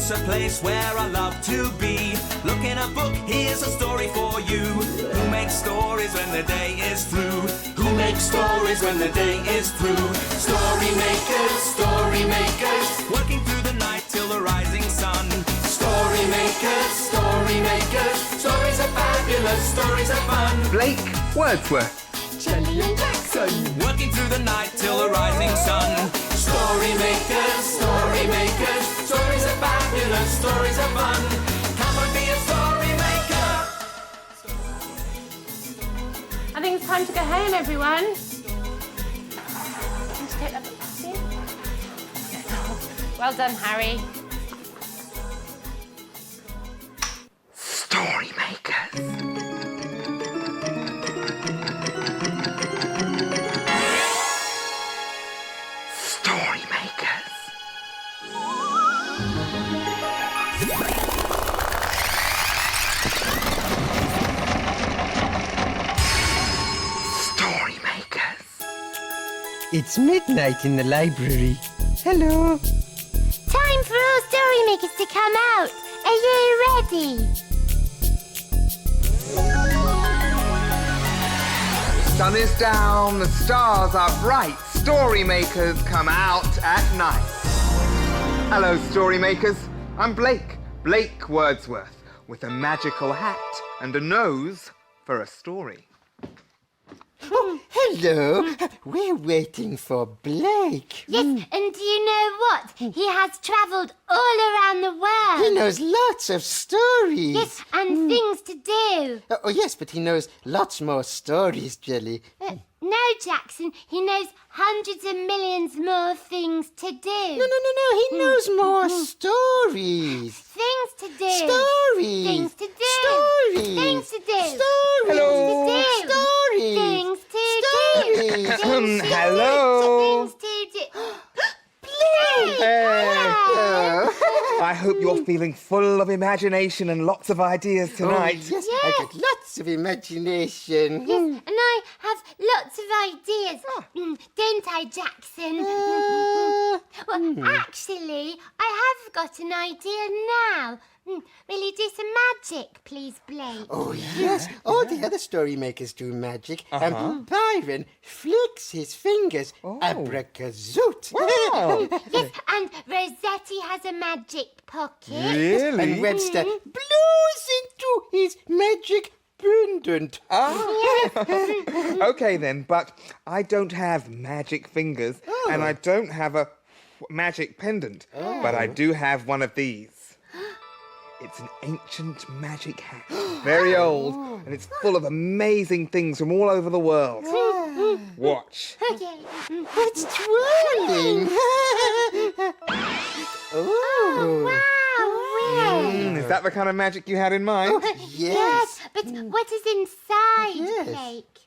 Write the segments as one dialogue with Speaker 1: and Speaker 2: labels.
Speaker 1: house, a place where I love to be. Look in a book, here's a story for you. Who makes stories when the day is through? Who makes stories when the day is through? Story makers, working through the night till the rising sun. Story makers, stories are fabulous, stories are fun.
Speaker 2: Blake Wordsworth.
Speaker 3: Jelly and Jackson,
Speaker 1: Working through the night till the rising sun. Story makers, stories are fabulous, stories are fun. Come and be a story maker.
Speaker 3: I think it's time to go home, everyone. Time to take that bus in. Well done, Harry.
Speaker 2: Story makers. Story makers. Story makers.
Speaker 4: It's midnight in the library. Hello.
Speaker 5: Time for all story makers to come out. Are you ready?
Speaker 2: Sun is down, the stars are bright. Story makers come out at night. Hello, story makers. I'm Blake Wordsworth, with a magical hat and a nose for a story.
Speaker 4: Oh, hello. We're waiting for Blake.
Speaker 5: Yes, and do you know what? He has travelled all around the world.
Speaker 4: He knows lots of stories.
Speaker 5: Yes, and things to do.
Speaker 4: Oh, yes, but he knows lots more stories, Jelly.
Speaker 5: No, Jackson, he knows hundreds of millions more things to do.
Speaker 4: No. He knows more stories.
Speaker 5: Things to do.
Speaker 4: Stories.
Speaker 5: Things to do.
Speaker 4: Stories.
Speaker 5: Things to do.
Speaker 4: Stories.
Speaker 2: Hello.
Speaker 4: Stories.
Speaker 5: Things to
Speaker 4: Stories.
Speaker 5: do. Things to
Speaker 2: Hello.
Speaker 5: do. Things to do.
Speaker 2: Hey.
Speaker 4: Oh.
Speaker 2: I hope you're feeling full of imagination and lots of ideas tonight.
Speaker 4: Oh, yes, I got lots of imagination.
Speaker 5: Yes, and I have lots of ideas. Don't I, Jackson? Well, actually, I have got an idea now. Will you do some magic, please, Blake?
Speaker 4: Oh, yes. All the other story makers do magic. And Byron flicks his fingers. Abracazoote.
Speaker 2: Wow.
Speaker 5: Yes, and Rossetti has a magic pocket.
Speaker 2: Really?
Speaker 4: And Webster blows into his magic pendant.
Speaker 2: Okay then, but I don't have magic fingers and I don't have a magic pendant, but I do have one of these. It's an ancient magic hat, very old, and it's full of amazing things from all over the world. Watch.
Speaker 5: Okay.
Speaker 4: It's twirling.
Speaker 5: Wow,
Speaker 2: Is that the kind of magic you had in mind?
Speaker 5: Yes, but what is inside,
Speaker 4: Yes.
Speaker 5: Blake?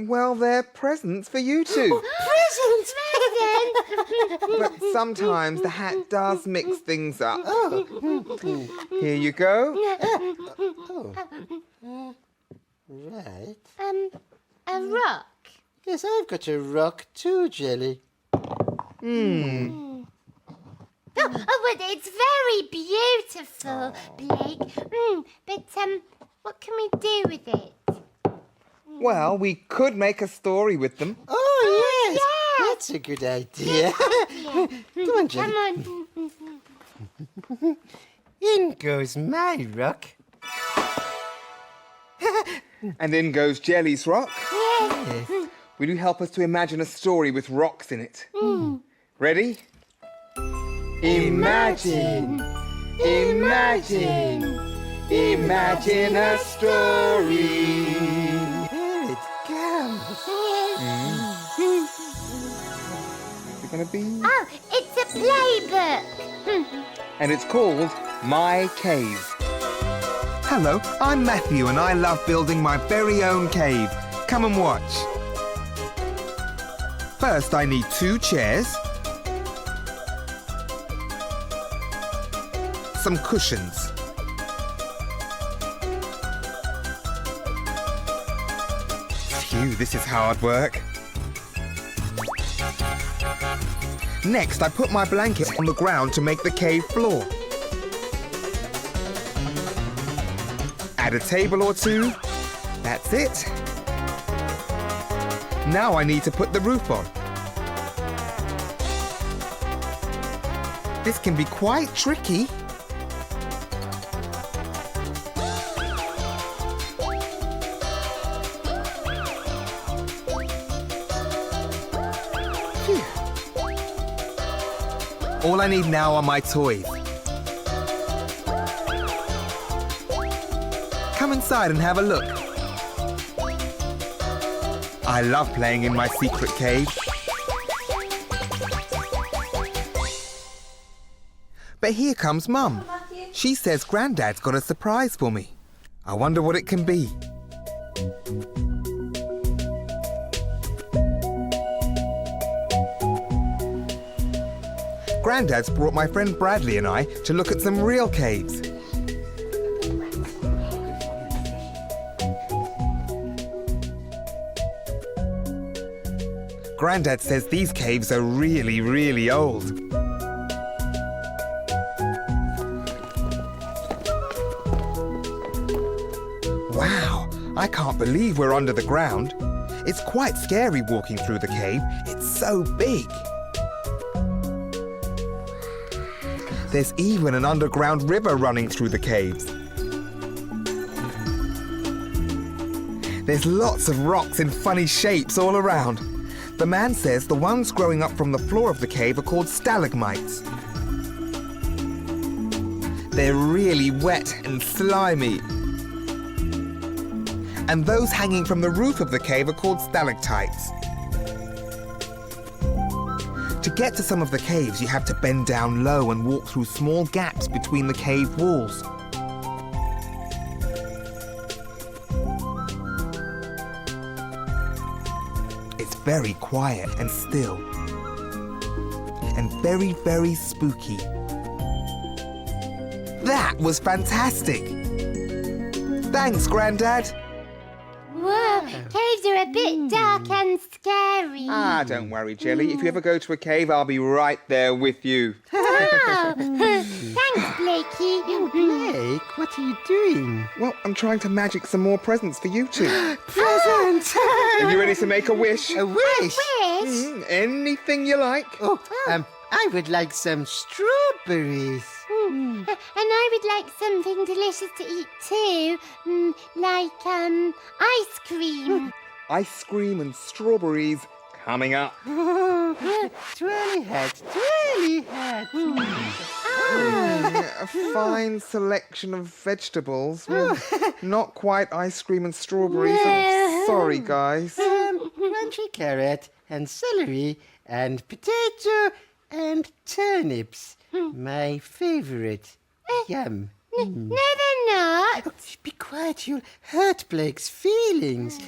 Speaker 2: Well, they're presents for you two.
Speaker 5: Presents!
Speaker 2: But sometimes the hat does mix things up. Here you go.
Speaker 4: Right.
Speaker 5: A rock.
Speaker 4: Yes, I've got a rock too, Jelly.
Speaker 5: Oh, well, it's very beautiful, Blake. But, what can we do with it?
Speaker 2: Well, we could make a story with them.
Speaker 4: Oh, yes.
Speaker 5: yes.
Speaker 4: That's a good idea. Come on, Jelly.
Speaker 5: Come on.
Speaker 4: In goes my rock.
Speaker 2: And in goes Jelly's rock.
Speaker 5: Yes.
Speaker 2: Will you help us to imagine a story with rocks in it? Ready? Imagine, imagine, imagine a story.
Speaker 4: Here it comes.
Speaker 2: What's it going to be?
Speaker 5: Oh, it's a playbook.
Speaker 2: And it's called My Cave. Hello, I'm Matthew and I love building my very own cave. Come and watch. First, I need 2 chairs, some cushions, phew, this is hard work. Next, I put my blanket on the ground to make the cave floor. Add a table or two. That's it. Now I need to put the roof on. This can be quite tricky. Phew. All I need now are my toys. Come inside and have a look. I love playing in my secret cave. But here comes Mum. She says Grandad's got a surprise for me. I wonder what it can be. Grandad's brought my friend Bradley and I to look at some real caves. Grandad says these caves are really, really old. Wow, I can't believe we're under the ground. It's quite scary walking through the cave. It's so big. There's even an underground river running through the caves. There's lots of rocks in funny shapes all around. The man says the ones growing up from the floor of the cave are called stalagmites. They're really wet and slimy. And those hanging from the roof of the cave are called stalactites. To get to some of the caves, you have to bend down low and walk through small gaps between the cave walls. It's very quiet and still. And very, very spooky. That was fantastic! Thanks, Grandad!
Speaker 5: Whoa, caves are a bit dark and scary.
Speaker 2: Ah, don't worry, Jelly. If you ever go to a cave, I'll be right there with you.
Speaker 5: Oh, thanks, Blakey.
Speaker 4: Blake, what are you doing?
Speaker 2: Well, I'm trying to magic some more presents for you two.
Speaker 4: Present!
Speaker 2: Are you ready to make a wish?
Speaker 4: A wish?
Speaker 5: Wish?
Speaker 2: Anything you like.
Speaker 4: Oh, I would like some strawberries.
Speaker 5: And I would like something delicious to eat too, like ice cream.
Speaker 2: Ice cream and strawberries coming up.
Speaker 4: Twirly hat, twirly hat.
Speaker 2: A fine selection of vegetables. Not quite ice cream and strawberries. I'm sorry, guys.
Speaker 4: Crunchy carrot and celery and potato and turnips. My favorite. Yum.
Speaker 5: No, they're not.
Speaker 4: Be quiet, you'll hurt Blake's feelings.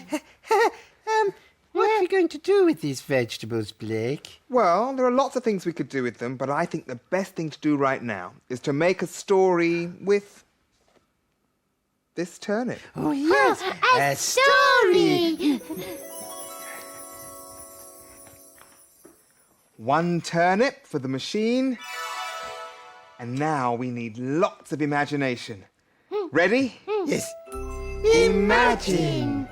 Speaker 4: What are we going to do with these vegetables, Blake?
Speaker 2: Well, there are lots of things we could do with them, but I think the best thing to do right now is to make a story with this turnip.
Speaker 4: Oh, yes.
Speaker 5: A story.
Speaker 2: One turnip for the machine. And now we need lots of imagination. Ready?
Speaker 4: Yes.
Speaker 2: Imagine,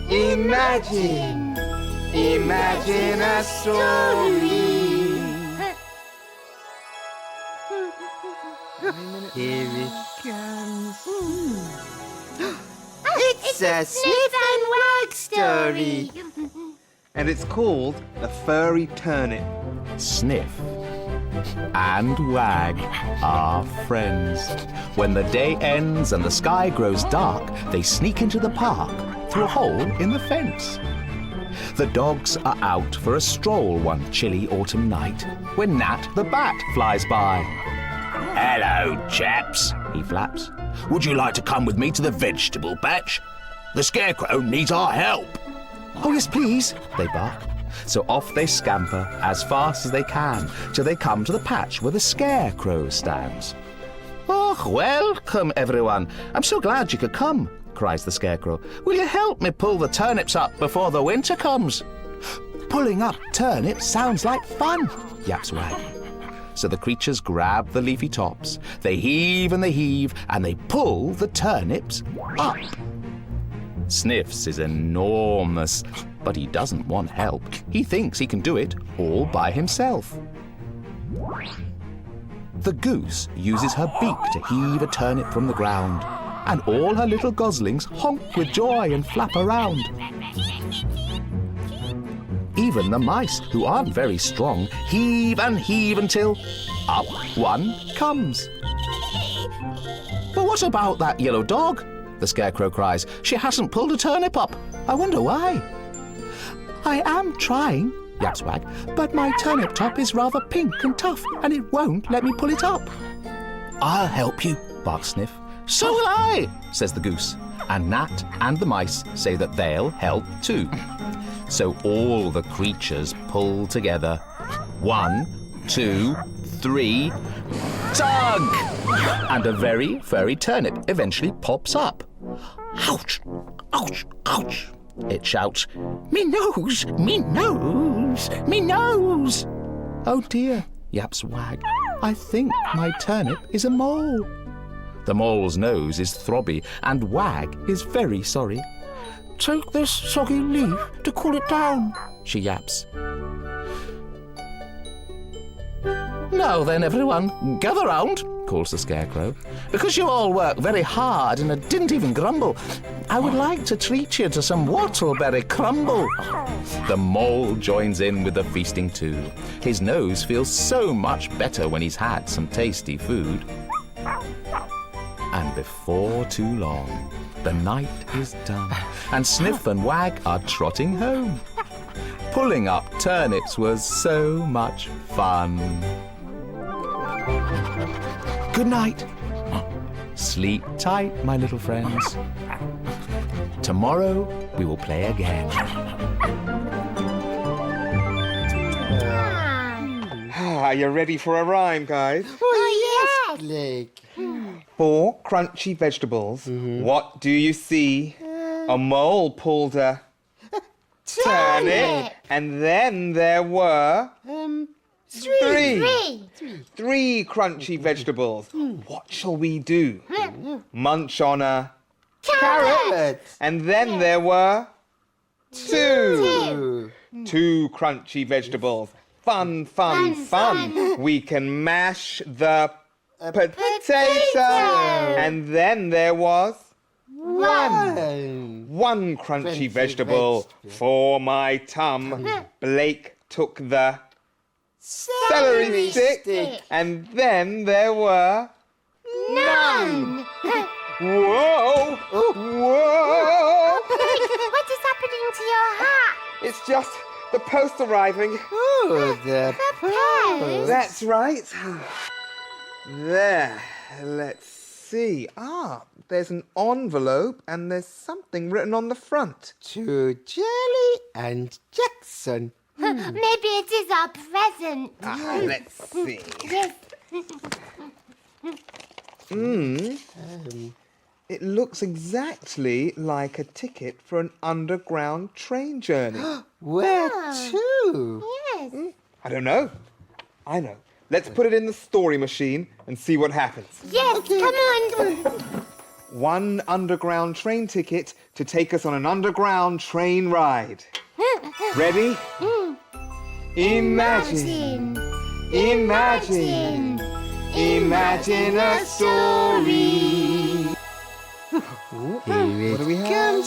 Speaker 2: imagine, imagine a story.
Speaker 4: Here it comes. It's a Sniff and Wag story.
Speaker 2: And it's called The Furry Turnip.
Speaker 6: Sniff and Wag are friends. When the day ends and the sky grows dark, they sneak into the park through a hole in the fence. The dogs are out for a stroll one chilly autumn night when Nat the bat flies by. "Hello, chaps," he flaps. "Would you like to come with me to the vegetable patch? The scarecrow needs our help." "Oh, yes, please," they bark. So off they scamper as fast as they can till they come to the patch where the scarecrow stands. "Oh, welcome, everyone. I'm so glad you could come," cries the scarecrow. "Will you help me pull the turnips up before the winter comes?" Pulling up turnips sounds like fun, yaps Wag. So the creatures grab the leafy tops, they heave and they heave, and they pull the turnips up. Sniffs is enormous, but he doesn't want help. He thinks he can do it all by himself. The goose uses her beak to heave a turnip from the ground, and all her little goslings honk with joy and flap around. Even the mice, who aren't very strong, heave and heave until up one comes. But what about that yellow dog? The Scarecrow cries. She hasn't pulled a turnip up. I wonder why. I am trying, yaps Wag, but my turnip top is rather pink and tough, and it won't let me pull it up. I'll help you, barks Sniff. So will I, says the goose. And Nat and the mice say that they'll help too. So all the creatures pull together. 1, 2, 3, tug! And a very furry turnip eventually pops up. Ouch! Ouch! Ouch! It shouts, me nose! Me nose! Me nose! Oh dear, yaps Wag. I think my turnip is a mole. The mole's nose is throbby, and Wag is very sorry. Take this soggy leaf to cool it down, she yaps. Now then, everyone, gather round, calls the Scarecrow. Because you all work very hard and didn't even grumble, I would like to treat you to some whortleberry crumble. The mole joins in with the feasting too. His nose feels so much better when he's had some tasty food. And before too long, the night is done, and Sniff and Wag are trotting home. Pulling up turnips was so much fun. Good night. Sleep tight, my little friends. Tomorrow we will play again.
Speaker 2: Are you ready for a rhyme, guys?
Speaker 4: Oh, yes, Blake.
Speaker 2: 4 crunchy vegetables. What do you see? A mole pulled a turnip. And then there were 3 crunchy vegetables. What shall we do? Munch on a
Speaker 4: Carrot.
Speaker 2: and then there were 2 crunchy vegetables. Fun, fun, fun. We can mash the potato. And then there was 1 crunchy vegetable for my tum. Blake took the celery stick. And then there were
Speaker 5: None.
Speaker 2: Whoa! Whoa!
Speaker 5: What is happening to your hat?
Speaker 2: It's just the post arriving.
Speaker 4: Oh, the
Speaker 5: post?
Speaker 2: That's right. There. Let's see. There's an envelope and there's something written on the front.
Speaker 4: To Jelly and Jackson.
Speaker 5: Maybe it is our present.
Speaker 2: Let's see.
Speaker 5: Yes.
Speaker 2: It looks exactly like a ticket for an underground train journey.
Speaker 4: Where to?
Speaker 5: Yes.
Speaker 2: I don't know. I know. Let's put it in the story machine and see what happens.
Speaker 5: Yes, come on.
Speaker 2: 1 underground train ticket to take us on an underground train ride. Ready? Imagine. Imagine. Imagine a story. What do we have?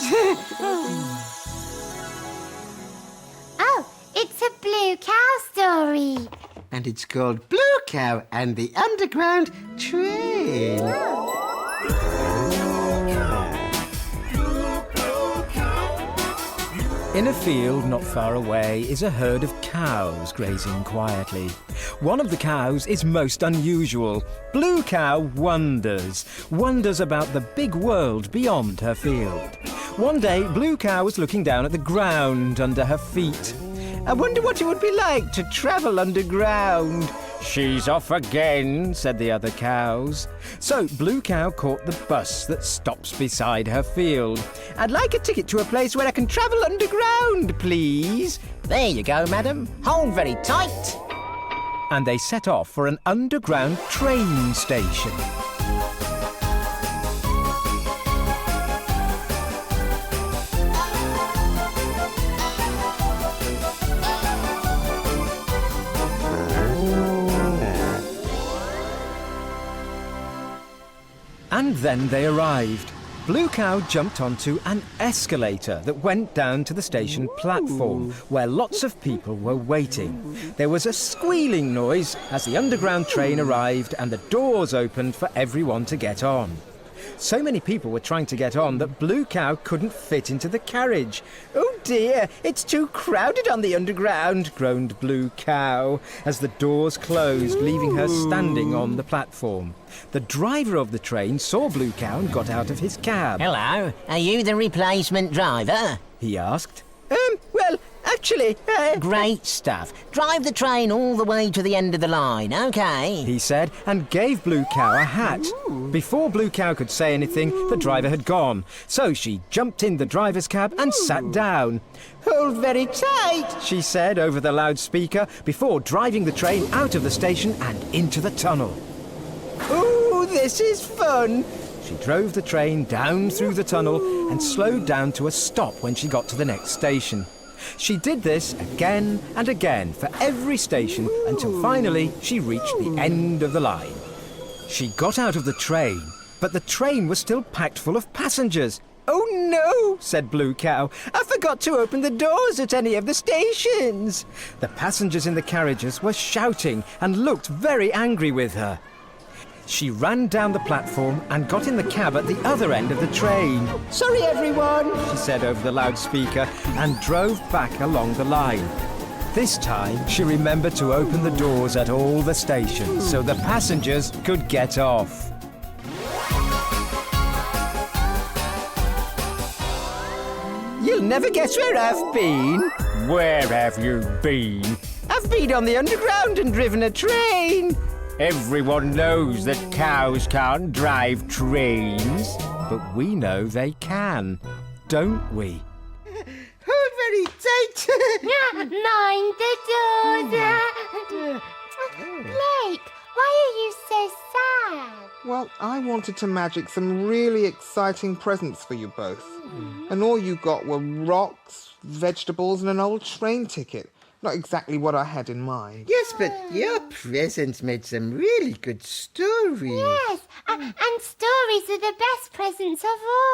Speaker 5: Oh, it's a blue cow story.
Speaker 4: And it's called Blue Cow and the Underground Train.
Speaker 7: In a field not far away is a herd of cows grazing quietly. One of the cows is most unusual. Blue Cow wonders about the big world beyond her field. One day, Blue Cow was looking down at the ground under her feet. I wonder what it would be like to travel underground. She's off again, said the other cows. So Blue Cow caught the bus that stops beside her field. I'd like a ticket to a place where I can travel underground, please.
Speaker 8: There you go, madam. Hold very tight.
Speaker 7: And they set off for an underground train station. And then they arrived. Blue Cow jumped onto an escalator that went down to the station platform, where lots of people were waiting. There was a squealing noise as the underground train arrived and the doors opened for everyone to get on. So many people were trying to get on that Blue Cow couldn't fit into the carriage. Oh dear, it's too crowded on the underground, groaned Blue Cow as the doors closed, leaving her standing on the platform. The driver of the train saw Blue Cow and got out of his cab.
Speaker 8: Hello, are you the replacement driver?
Speaker 7: He asked. Well, actually...
Speaker 8: Great stuff. Drive the train all the way to the end of the line, OK?
Speaker 7: he said, and gave Blue Cow a hat. Before Blue Cow could say anything, the driver had gone. So she jumped in the driver's cab and sat down. Hold very tight, she said over the loudspeaker, before driving the train out of the station and into the tunnel. Ooh, this is fun! She drove the train down through the tunnel and slowed down to a stop when she got to the next station. She did this again and again for every station until finally she reached the end of the line. She got out of the train, but the train was still packed full of passengers. Oh no, said Blue Cow. I forgot to open the doors at any of the stations. The passengers in the carriages were shouting and looked very angry with her. She ran down the platform and got in the cab at the other end of the train. Sorry, everyone, she said over the loudspeaker, and drove back along the line. This time, she remembered to open the doors at all the stations so the passengers could get off. You'll never guess where I've been. Where have you been? I've been on the underground and driven a train. Everyone knows that cows can't drive trains, but we know they can, don't we?
Speaker 4: Hold very tight.
Speaker 5: Mind the doors. Blake, why are you so sad?
Speaker 2: Well, I wanted to magic some really exciting presents for you both. And all you got were rocks, vegetables, and an old train ticket. Not exactly what I had in mind.
Speaker 4: Yes, but your presents made some really good stories.
Speaker 5: Yes, and stories are the best presents of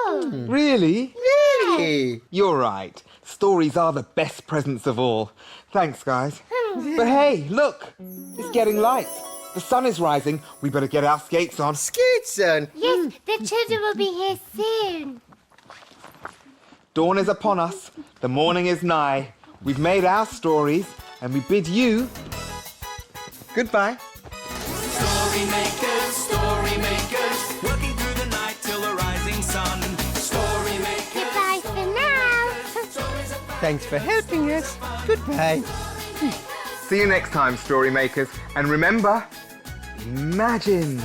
Speaker 5: all.
Speaker 2: Really?
Speaker 4: Really?
Speaker 2: You're right. Stories are the best presents of all. Thanks, guys. But hey, look! It's getting light. The sun is rising. We better get our skates on.
Speaker 4: Skates on.
Speaker 5: Yes, the children will be here soon.
Speaker 2: Dawn is upon us. The morning is nigh. We've made our stories, and we bid you goodbye.
Speaker 1: Story makers, working through the night till the rising sun. Story makers.
Speaker 5: Goodbye for now.
Speaker 4: Thanks for helping us. Goodbye.
Speaker 2: See you next time, story makers. And remember, imagine.